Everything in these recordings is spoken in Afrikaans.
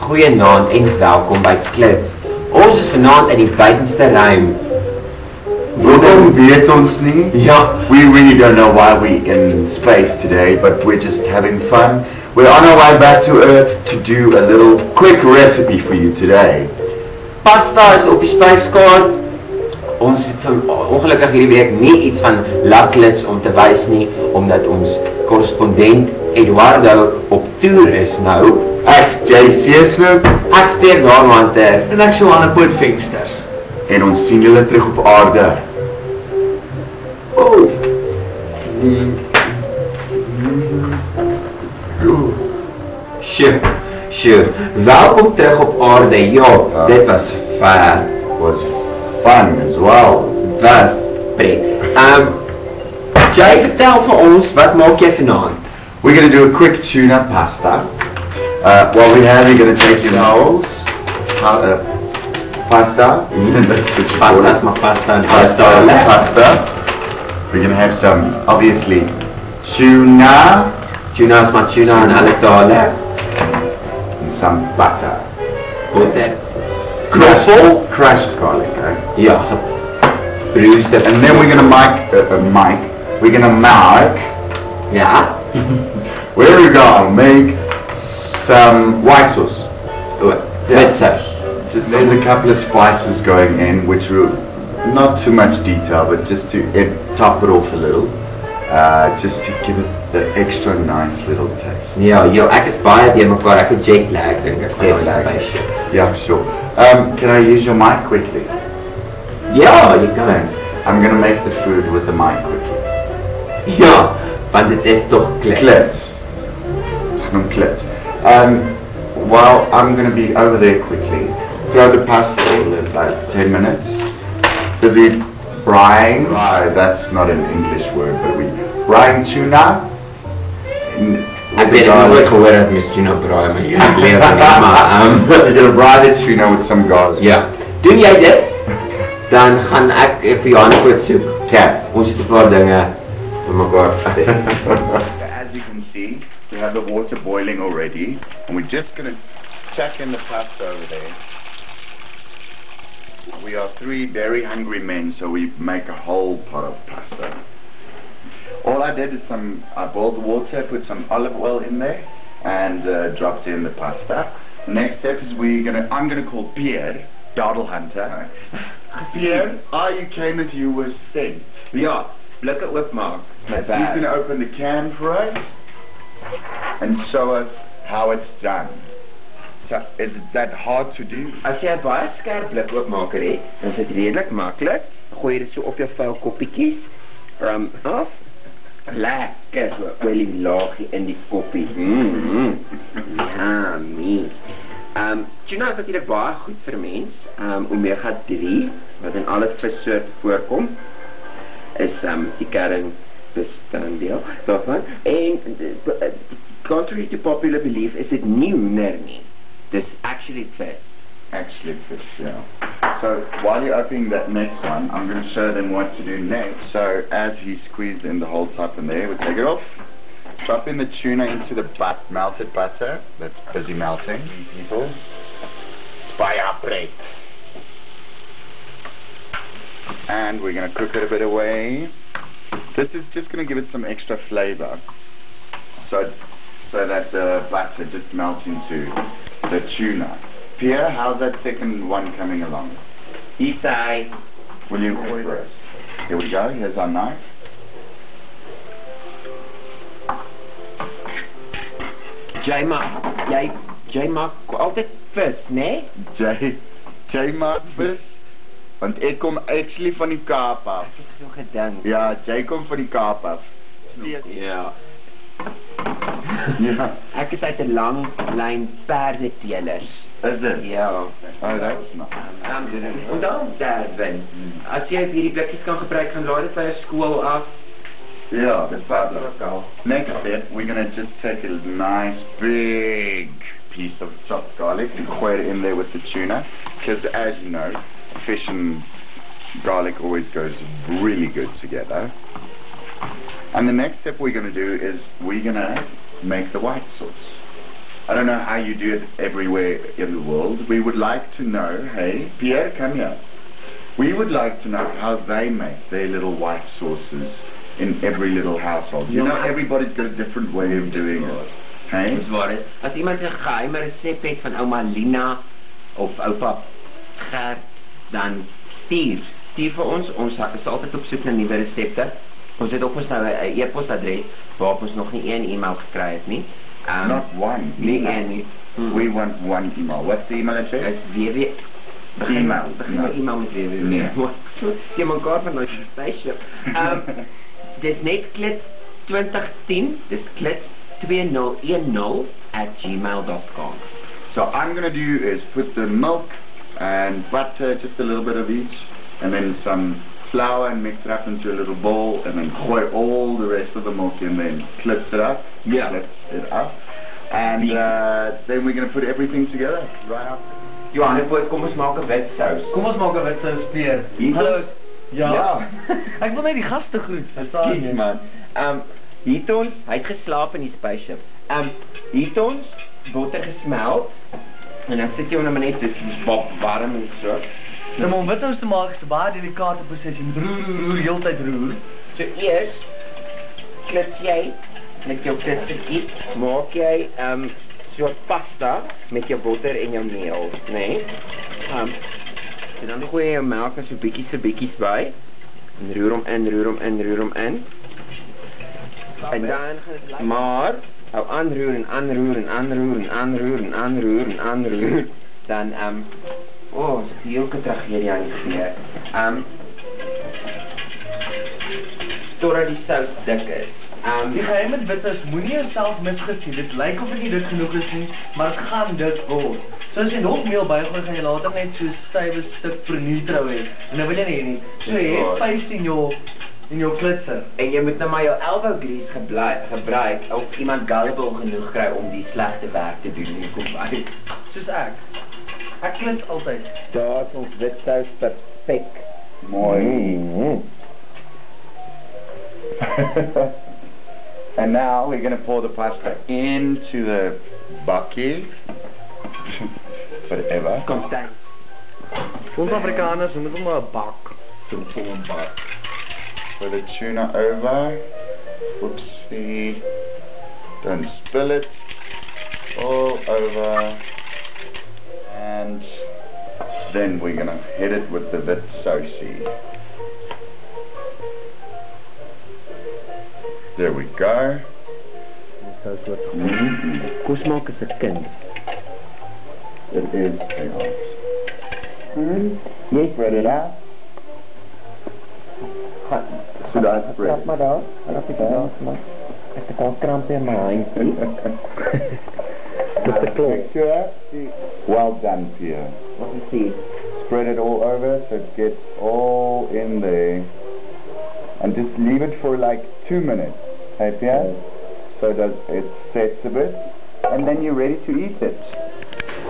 Goeienaand en welkom by Klits. Ons is vanaand in die buitenste ruim. Hoekom weet ons nie? Ja. We really don't know why we're in space today, but we're just having fun. We're on our way back to Earth to do a little quick recipe for you today. Pasta is op die spyskaart. Ons het ongelukkig hierdie week nie iets van Klits om te wys nie, omdat ons korrespondent Eduardo op toer is nou. Ek's JC Snoop. Ek spreek Daarmanter. En ek Johanna Pootvensters. En ons sien julle terug op aarde. Oh. Sure. Welkom terug op aarde. Ja, dit was fun. Was fun as well. Was pret. Jay, vertel vir ons, wat maak jy vanaand? We're going to do a quick tuna pasta. While we have, you're going to take your bowls. Pasta. That's what you call Pasta it. is maar pasta en Pasta is pasta. We're going to have some, obviously, tuna. Tuna is maar tuna en alle tale. And some butter. Boter. Crushed garlic, eh? Ja, gebruisde. And then we're going to we're going to make, Ja. we're going to make some white sauce. Met saus. Just there's a couple of spices going in, which will, not too much detail, but just to top it off a little. Just to give it the extra nice little taste. Ja, ek is baie deur mekaar, ek het jet lag dink ek. Yeah, sure. Can I use your mic quickly? Ja, jy kan. I'm going to make the food with the mic quickly. Ja, want dit is toch klits. Klits. It's from klits. While I'm going to be over there quickly, throw the pasta in, it's like 10 minutes. Busy frying, that's not an English word, but we frying tuna. Ek weet nooit gehoor dat mens tuna braai, maar jy leer van dit, maar You're going to fry the tuna with some garlic. ja. Doen jy dit? Dan gaan ek vir Johanna Poot soek. Okay. Ons het 'n paar dinge vir mekaar gesê. As you can see, we have the water boiling already, and we're just going to chuck in the pasta over there. We are three very hungry men, so we make a whole pot of pasta. All I did is I boiled the water, put some olive oil in there, and dropped in the pasta. The next step is I'm gonna call Pierre, Dardel Hunter. Pierre, you came as you were sent. Ja, blikke oopmaak. He's going to open the can for us and show us how it's done. So, is that hard to do? As jy 'n baie skerp blik oopmaker het, dan is dit redelik maklik. Gooi dit so op jou vuil koppietjies. Af. Lekker so olie laagie in die koppie. Yummy. Tuna is natuurlik baie goed vir mens. Omega 3 wat in alle vissoorte voorkom is die kernbestanddeel daarvan. En contrary to popular belief is dit nie hoender nie. This actually fish. Actually fish, yeah. So while you're opening that next one, I'm going to show them what to do next. So as he squeezed in the whole top in there, we take it off. Drop in the tuna into the melted butter. That's busy melting, people. Fire break. And we're going to cook it a bit away. This is just going to give it some extra flavor. So that the butter just melts into the tuna. Pierre, how's that second one coming along? Isai. Will you pour for us? Here we go, here's our knife. Jy maak altyd vis, né? Jy maak vis? Want ek kom actually van die Kaap af. Ek het so gedink. Ja, jy kom van die Kaap af. Ja. Ja. Ek is uit 'n lang lyn perdetelers. Is dit? Ja. Oh, that's nice. Onthou Darwin, as jy hierdie blikkies kan gebruik, gaan laai dit by 'n skool af. Yeah, that's lovely. Next step, we're going to just take a nice big piece of chopped garlic and pour it in there with the tuna. Because as you know, fish and garlic always goes really good together. And the next step we're going to do is we're going to make the white sauce. I don't know how you do it everywhere in the world. We would like to know, hey, Pierre, come here. We would like to know how they make their little white sauces in every little household. You know, everybody's got a different way of doing it. Hey? Dis waar is. As iemand 'n geheime resep het van ouma Lina of oupa Gert, dan stuur vir ons. Ons is altyd op soek na nuwe resepte. Ons het ook ons nou 'n e-posadres waar ons nog nie een e-mail gekry het nie. Not one. Nie een nie. We want one email. What's the email address? Dit is begin met www. Nee. Jy maak gou van 'n spaceship. Dis net klits 2010. Dis klits 2010@gmail.com. So I'm going to do is put the milk and butter, just a little bit of each, and then some flour and mix it up into a little bowl, and then gooi all the rest of the milk in there and clips it up. Yeah. Clips it up. And then we're going to put everything together right up. Johan, kom ons maak 'n wit sous. Kom ons maak 'n wit sous, Pierre. Hallo. Ja. Ek wil net die gaste groet, verstaan jy? Man. Hier het ons, hy het geslaap in die spaceship. Hier het ons botter gesmelt. En dan sit jy hom net dis warm en so. Nou om wit sous te maak is 'n baie delikate proses. Jy moet roer, heeltyd roer. So eers klits jy met jou klitsertjie, maak jy so pasta met jou botter en jou meel, nee. En dan gooi jy jou melk so bietjies by. En roer hom in. En dan gaan dit maar hou aanroer. Dan oh, is dit heel tragedie aan die gee. Totdat die sous dik is. Die geheim met wit sous moenie jouself misgiss nie. Dit lyk of dit nie dik genoeg is nie, maar dit gaan dik word. So as jy nog meel bygooi, gaan jy later net so 'n stywe stuk vernietrou hê. En nou wil jy nie. So jy het paste in jou klitser. En jy moet nou maar jou elbow grease gebruik of iemand gullible genoeg kry om die slegte werk te doen. Jy kom uit. Soos ek. Ek klits altyd. Daar is ons wit sous perfek. Mooi. And now we're going to pour the pasta into the bakkie. Whatever. Kom staan. Ons Afrikaners noem dit maar 'n bak. Put the tuna over. Oopsie. Don't spill it. All over. And then we're going to hit it with the wit sausie. There we go. Kom smaak as 'n kind. It is chaos. You spread it out. Should I spread it? Maar daar. Ek het al kramp in my handjie. Met die klok. Well done, Pierre. Wat is dit? Spread it all over so it gets all in there. And just leave it for like 2 minutes. Hey, Pierre? So that it sets a bit. And then you're ready to eat it.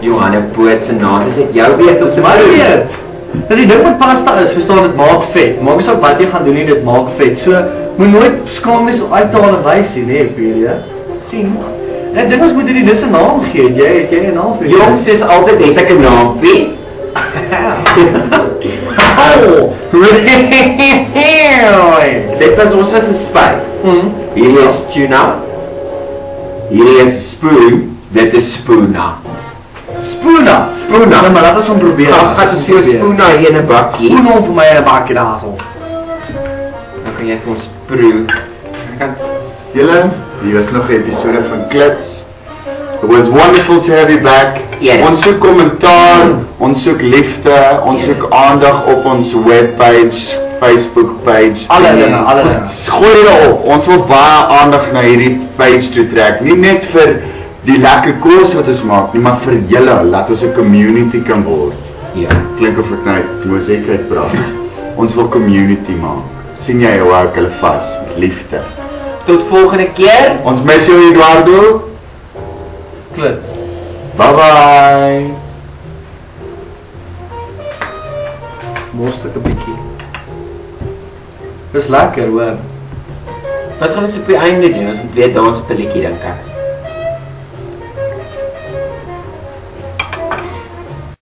Johan, 'n boot vanaand. Is dit jou beurt of My beurt? Dat die ding met pasta is, verstaan dit maak vet. Maak asook wat jy gaan doen nie, dit maak vet. So moet nooit skaam wees om uit te haal en wys nie, nee, Pierre. Sien. Ek dink ons moet hierdie dis 'n naam gee. Het jy 'n naam vir dit? Jongs, dis altyd het ek 'n naam. Wie? Dit was 'n spice. Hierdie is tuna. Hierdie is spoon. Dit is spoona. Spoona. Spoona. Ja, maar laat ons hom probeer. Gaan ons vir spoona hier in 'n bakkie. Spoon hom vir my in 'n bakkie daarso. Dan kan jy vir ons proe. Julle, hier was nog 'n episode van Klits. It was wonderful to have you back. Yes. Ons soek kommentaar, ons soek liefde, ons soek aandag op ons webpage, Facebook page. Alle dinge. Gooi dit op. Ons wil baie aandag na hierdie page toe trek. Nie net vir die lekker kos wat ons maak nie, maar vir julle, laat ons 'n community kan word. Ja. Klink of ek nou moesikheid praat. Ons wil community maak. Sien jy hoe hou ek hulle vas met liefde. Tot volgende keer. Ons mis jou, Eduardo. Klits. Bye bye. Morstuk 'n bietjie. Dis lekker, hoor. Wat gaan ons op die einde doen? Ons moet weer dans op 'n liedjie dink ek.